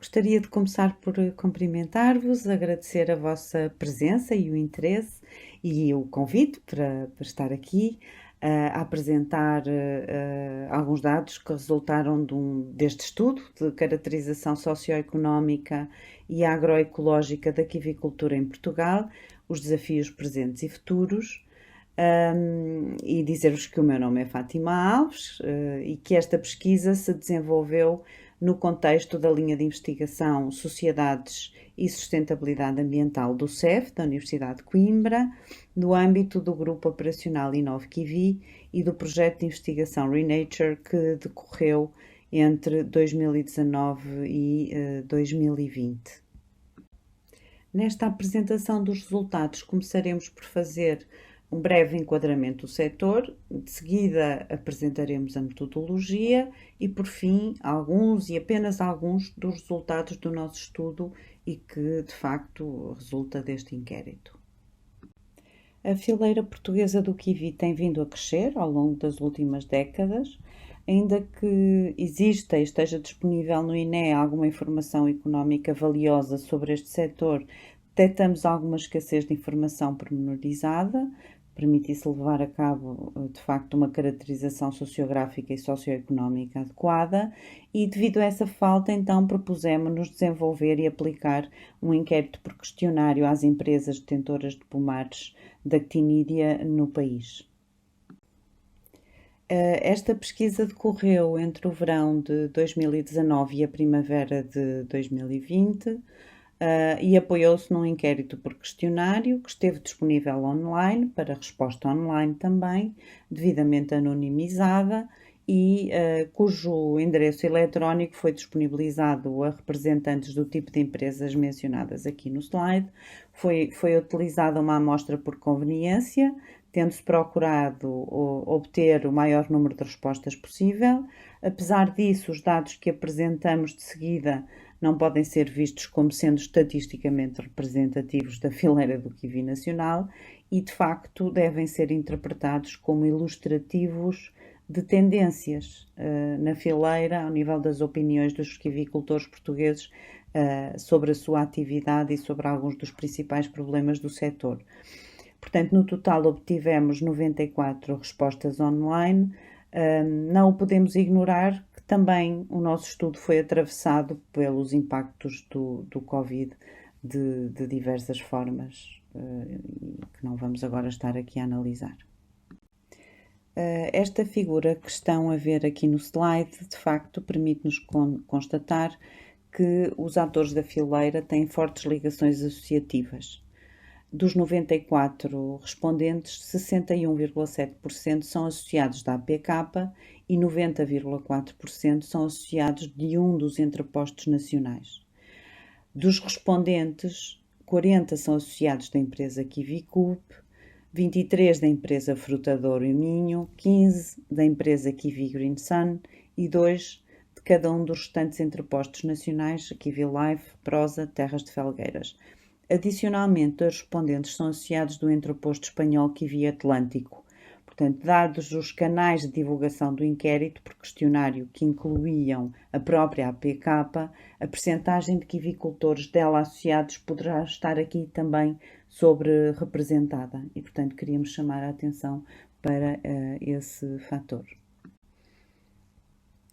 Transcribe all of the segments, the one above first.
Gostaria de começar por cumprimentar-vos, agradecer a vossa presença e o interesse e o convite para estar aqui a apresentar alguns dados que resultaram deste estudo de caracterização socioeconómica e agroecológica da quivicultura em Portugal, os desafios presentes e futuros. E dizer-vos que o meu nome é Fátima Alves e que esta pesquisa se desenvolveu no contexto da linha de investigação Sociedades e Sustentabilidade Ambiental do CEF, da Universidade de Coimbra, no âmbito do Grupo Operacional InnovKivi e do projeto de investigação Renature, que decorreu entre 2019 e 2020. Nesta apresentação dos resultados, começaremos por fazer um breve enquadramento do setor, de seguida apresentaremos a metodologia e, por fim, alguns e apenas alguns dos resultados do nosso estudo e que, de facto, resulta deste inquérito. A fileira portuguesa do kiwi tem vindo a crescer ao longo das últimas décadas, ainda que exista e esteja disponível no INE alguma informação económica valiosa sobre este setor, detectamos alguma escassez de informação pormenorizada, permitisse levar a cabo, de facto, uma caracterização sociográfica e socioeconómica adequada e, devido a essa falta, então, propusemos-nos desenvolver e aplicar um inquérito por questionário às empresas detentoras de pomares da actinídea no país. Esta pesquisa decorreu entre o verão de 2019 e a primavera de 2020, e apoiou-se num inquérito por questionário que esteve disponível online, para resposta online também, devidamente anonimizada e cujo endereço eletrónico foi disponibilizado a representantes do tipo de empresas mencionadas aqui no slide. Foi utilizada uma amostra por conveniência, tendo-se procurado obter o maior número de respostas possível. Apesar disso, os dados que apresentamos de seguida não podem ser vistos como sendo estatisticamente representativos da fileira do kiwi nacional e, de facto, devem ser interpretados como ilustrativos de tendências na fileira ao nível das opiniões dos kiwicultores portugueses sobre a sua atividade e sobre alguns dos principais problemas do setor. Portanto, no total obtivemos 94 respostas online. Não o podemos ignorar que também o nosso estudo foi atravessado pelos impactos do Covid de diversas formas, que não vamos agora estar aqui a analisar. Esta figura que estão a ver aqui no slide, de facto, permite-nos constatar que os atores da fileira têm fortes ligações associativas. Dos 94 respondentes, 61,7% são associados da APK e 90,4% são associados de um dos entrepostos nacionais. Dos respondentes, 40 são associados da empresa KiwiCoop, 23 da empresa Frutador e Minho, 15 da empresa Kiwi Green Sun e 2 de cada um dos restantes entrepostos nacionais, Kiwi Life, Prosa, Terras de Felgueiras. Adicionalmente, os respondentes são associados do entreposto espanhol Kiwi Atlântico. Portanto, dados os canais de divulgação do inquérito por questionário que incluíam a própria APK, a percentagem de kiwicultores dela associados poderá estar aqui também sobre-representada e, portanto, queríamos chamar a atenção para esse fator.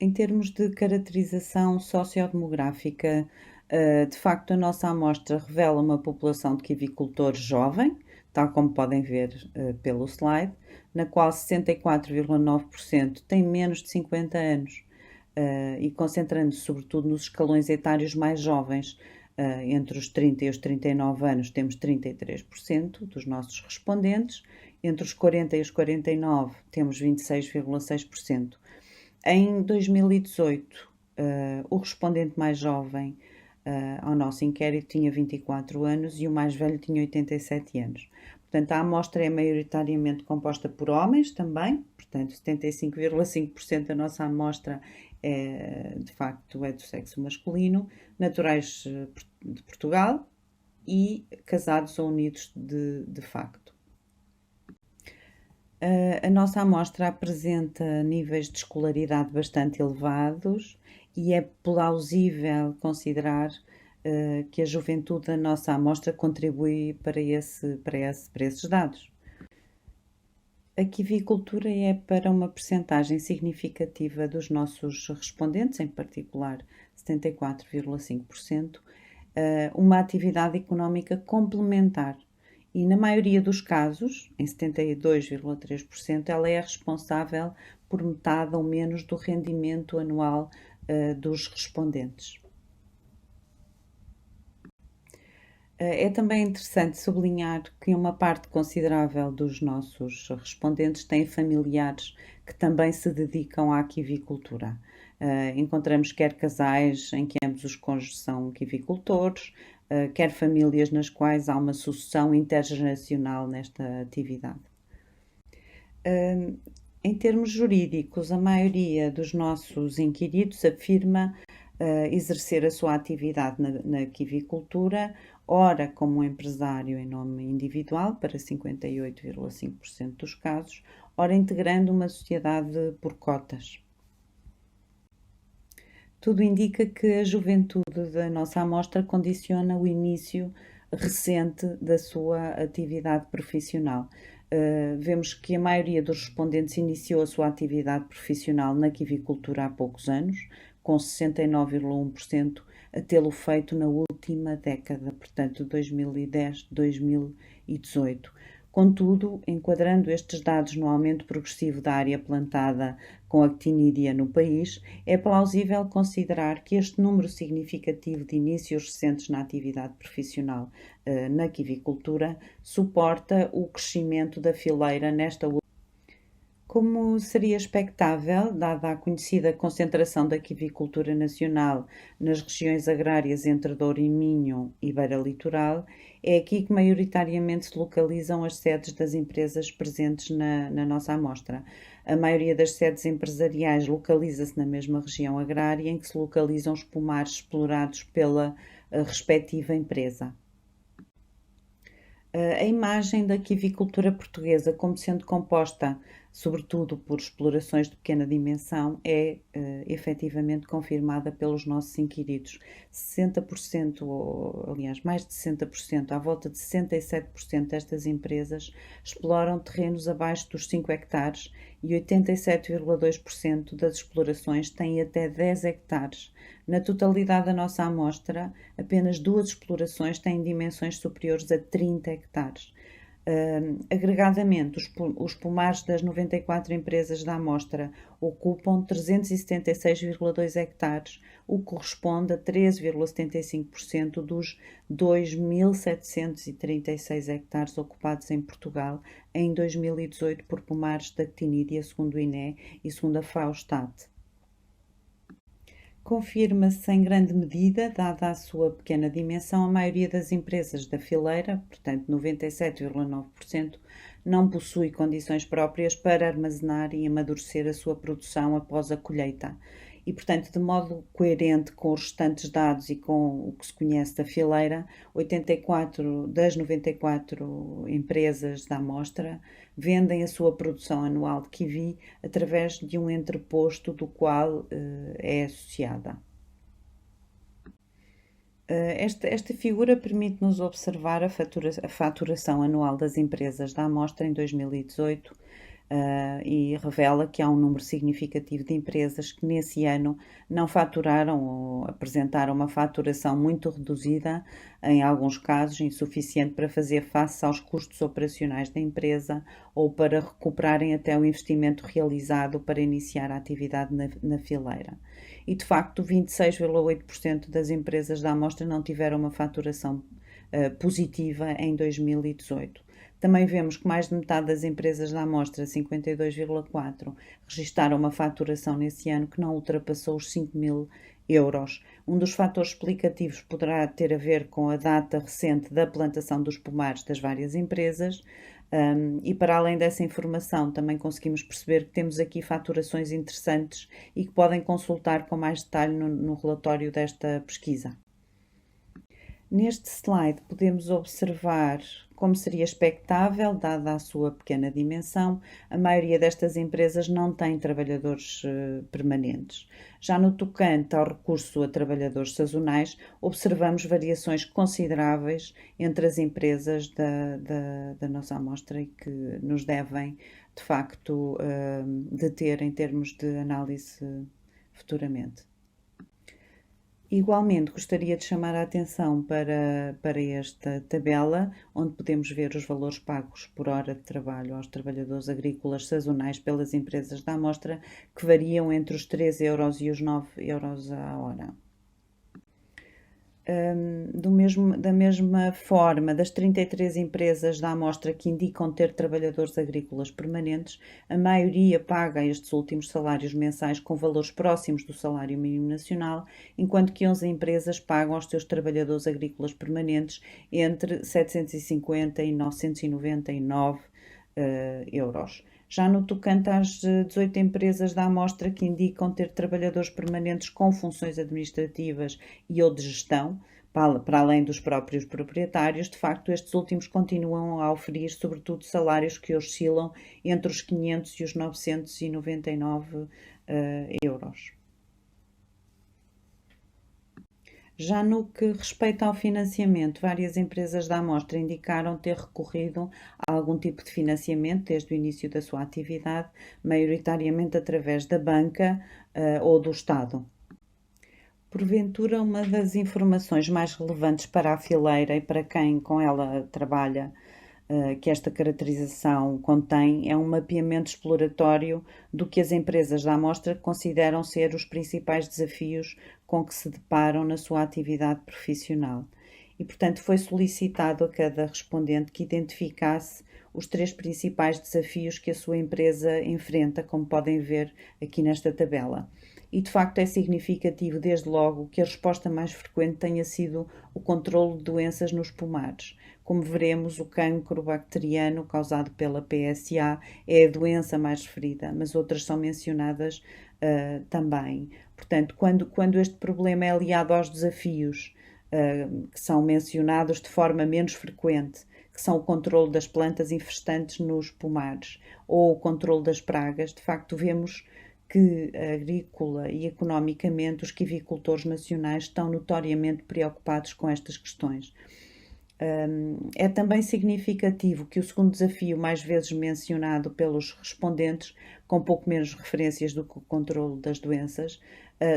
Em termos de caracterização sociodemográfica, de facto, a nossa amostra revela uma população de kiwicultores jovem, tal como podem ver pelo slide, na qual 64,9% tem menos de 50 anos e concentrando-se sobretudo nos escalões etários mais jovens, entre os 30 e os 39 anos temos 33% dos nossos respondentes, entre os 40 e os 49 temos 26,6%. Em 2018, o respondente mais jovem ao nosso inquérito tinha 24 anos e o mais velho tinha 87 anos. Portanto, a amostra é maioritariamente composta por homens também, portanto, 75,5% da nossa amostra de facto é do sexo masculino, naturais de Portugal e casados ou unidos de facto. A nossa amostra apresenta níveis de escolaridade bastante elevados e é plausível considerar que a juventude da nossa amostra contribui para esses dados. A kiwicultura é para uma percentagem significativa dos nossos respondentes, em particular 74,5%, uma atividade económica complementar. E na maioria dos casos, em 72,3%, ela é responsável por metade ou menos do rendimento anual dos respondentes. É também interessante sublinhar que uma parte considerável dos nossos respondentes têm familiares que também se dedicam à quivicultura. Encontramos quer casais em que ambos os cônjuges são quivicultores, quer famílias nas quais há uma sucessão intergeracional nesta atividade. Em termos jurídicos, a maioria dos nossos inquiridos afirma exercer a sua atividade na quivicultura, ora como empresário em nome individual, para 58,5% dos casos, ora integrando uma sociedade por cotas. Tudo indica que a juventude da nossa amostra condiciona o início recente da sua atividade profissional. Vemos que a maioria dos respondentes iniciou a sua atividade profissional na quivicultura há poucos anos, com 69,1% a tê-lo feito na última década, portanto 2010-2018. Contudo, enquadrando estes dados no aumento progressivo da área plantada com actinídea no país, é plausível considerar que este número significativo de inícios recentes na atividade profissional na quivicultura suporta o crescimento da fileira nesta última. Como seria expectável, dada a conhecida concentração da quivicultura nacional nas regiões agrárias entre Douro e Minho e Beira Litoral, é aqui que maioritariamente se localizam as sedes das empresas presentes na nossa amostra. A maioria das sedes empresariais localiza-se na mesma região agrária em que se localizam os pomares explorados pela respectiva empresa. A imagem da quivicultura portuguesa como sendo composta sobretudo por explorações de pequena dimensão é efetivamente confirmada pelos nossos inquiridos. 60%, ou, aliás, mais de 60%, à volta de 67% destas empresas exploram terrenos abaixo dos 5 hectares e 87,2% das explorações têm até 10 hectares. Na totalidade da nossa amostra, apenas 2 explorações têm dimensões superiores a 30 hectares. Agregadamente, os pomares das 94 empresas da amostra ocupam 376,2 hectares, o que corresponde a 13,75% dos 2.736 hectares ocupados em Portugal em 2018 por pomares de actinídea, segundo o INE e segundo a FAO-STAT. Confirma-se em grande medida, dada a sua pequena dimensão, a maioria das empresas da fileira, portanto 97,9%, não possui condições próprias para armazenar e amadurecer a sua produção após a colheita. E, portanto, de modo coerente com os restantes dados e com o que se conhece da fileira, 84 das 94 empresas da amostra vendem a sua produção anual de kiwi através de um entreposto do qual é associada. Esta figura permite-nos observar a faturação anual das empresas da amostra em 2018 e revela que há um número significativo de empresas que nesse ano não faturaram ou apresentaram uma faturação muito reduzida, em alguns casos insuficiente para fazer face aos custos operacionais da empresa ou para recuperarem até o investimento realizado para iniciar a atividade na fileira. E de facto, 26,8% das empresas da amostra não tiveram uma faturação positiva em 2018. Também vemos que mais de metade das empresas da amostra, 52,4%, registaram uma faturação nesse ano que não ultrapassou os 5.000 euros. Um dos fatores explicativos poderá ter a ver com a data recente da plantação dos pomares das várias empresas. E para além dessa informação, também conseguimos perceber que temos aqui faturações interessantes e que podem consultar com mais detalhe no relatório desta pesquisa. Neste slide podemos observar como seria expectável, dada a sua pequena dimensão, a maioria destas empresas não tem trabalhadores permanentes. Já no tocante ao recurso a trabalhadores sazonais, observamos variações consideráveis entre as empresas da nossa amostra e que nos devem, de facto, deter em termos de análise futuramente. Igualmente, gostaria de chamar a atenção para esta tabela, onde podemos ver os valores pagos por hora de trabalho aos trabalhadores agrícolas sazonais pelas empresas da amostra, que variam entre os 13 € e os 9 € a hora. Da mesma forma, das 33 empresas da amostra que indicam ter trabalhadores agrícolas permanentes, a maioria paga estes últimos salários mensais com valores próximos do salário mínimo nacional, enquanto que 11 empresas pagam aos seus trabalhadores agrícolas permanentes entre 750 e 999 euros. Já no tocante às 18 empresas da amostra que indicam ter trabalhadores permanentes com funções administrativas e ou de gestão, para além dos próprios proprietários, de facto estes últimos continuam a oferir sobretudo salários que oscilam entre os 500 e os 999 euros. Já no que respeita ao financiamento, várias empresas da amostra indicaram ter recorrido a algum tipo de financiamento desde o início da sua atividade, maioritariamente através da banca ou do Estado. Porventura, uma das informações mais relevantes para a fileira e para quem com ela trabalha, que esta caracterização contém, é um mapeamento exploratório do que as empresas da amostra consideram ser os principais desafios com que se deparam na sua atividade profissional. E, portanto, foi solicitado a cada respondente que identificasse os 3 principais desafios que a sua empresa enfrenta, como podem ver aqui nesta tabela. E, de facto, é significativo, desde logo, que a resposta mais frequente tenha sido o controlo de doenças nos pomares. Como veremos, o cancro bacteriano causado pela PSA é a doença mais referida, mas outras são mencionadas também. Portanto, quando este problema é aliado aos desafios que são mencionados de forma menos frequente, que são o controle das plantas infestantes nos pomares ou o controle das pragas, de facto vemos que agrícola e economicamente os quivicultores nacionais estão notoriamente preocupados com estas questões. É também significativo que o segundo desafio, mais vezes mencionado pelos respondentes, com pouco menos referências do que o controle das doenças,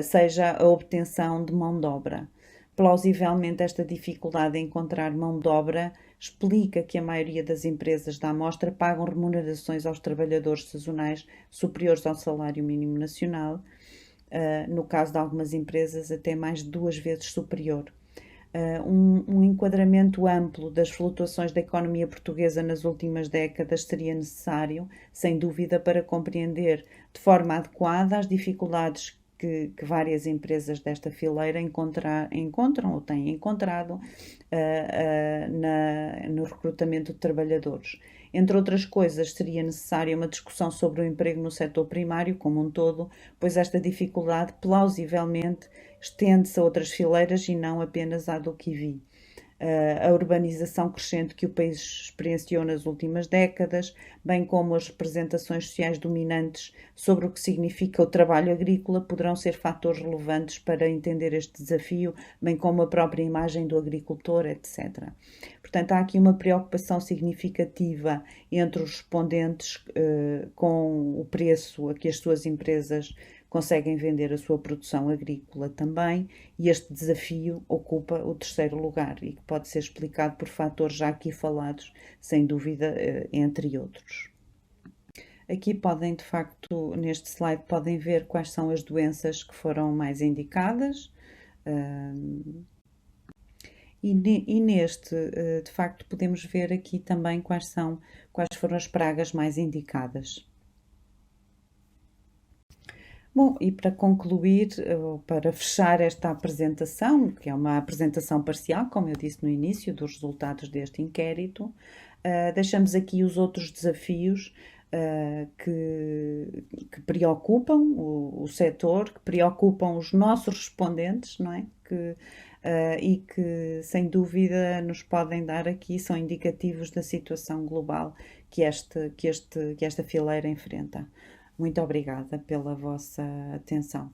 seja a obtenção de mão de obra. Plausivelmente, esta dificuldade em encontrar mão de obra explica que a maioria das empresas da amostra pagam remunerações aos trabalhadores sazonais superiores ao salário mínimo nacional, no caso de algumas empresas até mais de 2 vezes superior. Um enquadramento amplo das flutuações da economia portuguesa nas últimas décadas seria necessário, sem dúvida, para compreender de forma adequada as dificuldades que várias empresas desta fileira encontram ou têm encontrado no recrutamento de trabalhadores. Entre outras coisas, seria necessária uma discussão sobre o emprego no setor primário como um todo, pois esta dificuldade, plausivelmente, estende-se a outras fileiras e não apenas à do kiwi. A urbanização crescente que o país experienciou nas últimas décadas, bem como as representações sociais dominantes sobre o que significa o trabalho agrícola, poderão ser fatores relevantes para entender este desafio, bem como a própria imagem do agricultor, etc. Portanto, há aqui uma preocupação significativa entre os respondentes com o preço a que as suas empresas conseguem vender a sua produção agrícola também, e este desafio ocupa o 3º lugar e que pode ser explicado por fatores já aqui falados, sem dúvida, entre outros. Aqui podem, de facto, neste slide, podem ver quais são as doenças que foram mais indicadas. E neste, de facto, podemos ver aqui também quais foram as pragas mais indicadas. Bom, e para concluir, para fechar esta apresentação, que é uma apresentação parcial, como eu disse no início, dos resultados deste inquérito, deixamos aqui os outros desafios que preocupam o setor, que preocupam os nossos respondentes, não é? Que e que, sem dúvida, nos podem dar aqui, são indicativos da situação global que esta fileira enfrenta. Muito obrigada pela vossa atenção.